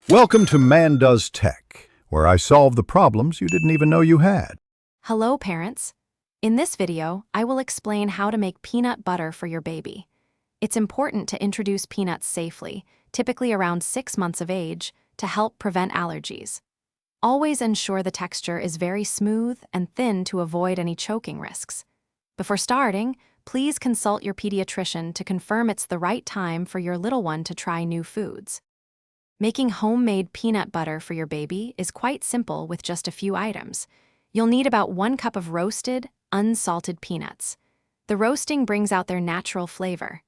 Welcome to Man Does Tech, where I solve the problems you didn't even know you had. Hello, parents. In this video, I will explain how to make peanut butter for your baby. It's important to introduce peanuts safely, typically around 6 months of age, to help prevent allergies. Always ensure the texture is very smooth and thin to avoid any choking risks. Before starting, please consult your pediatrician to confirm it's the right time for your little one to try new foods. Making homemade peanut butter for your baby is quite simple with just a few items. You'll need about 1 cup of roasted, unsalted peanuts. The roasting brings out their natural flavor.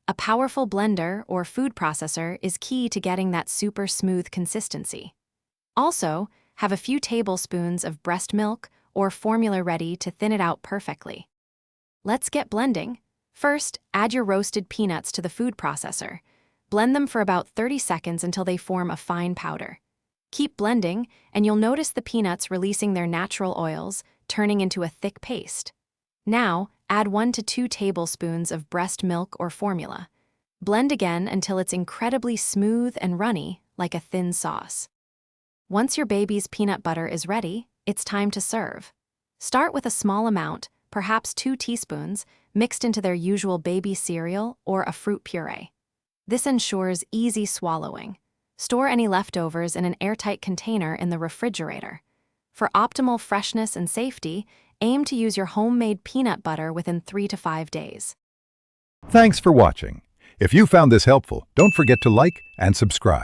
A powerful blender or food processor is key to getting that super smooth consistency. Also, have a few tablespoons of breast milk or formula ready to thin it out perfectly. Let's get blending. First, add your roasted peanuts to the food processor. Blend them for about 30 seconds until they form a fine powder. Keep blending, and you'll notice the peanuts releasing their natural oils, turning into a thick paste. Now, add 1 to 2 tablespoons of breast milk or formula. Blend again until it's incredibly smooth and runny, like a thin sauce. Once your baby's peanut butter is ready, it's time to serve. Start with a small amount, perhaps 2 teaspoons, mixed into their usual baby cereal or a fruit puree. This ensures easy swallowing. Store any leftovers in an airtight container in the refrigerator. For optimal freshness and safety, aim to use your homemade peanut butter within 3 to 5 days. Thanks for watching. If you found this helpful, don't forget to like and subscribe.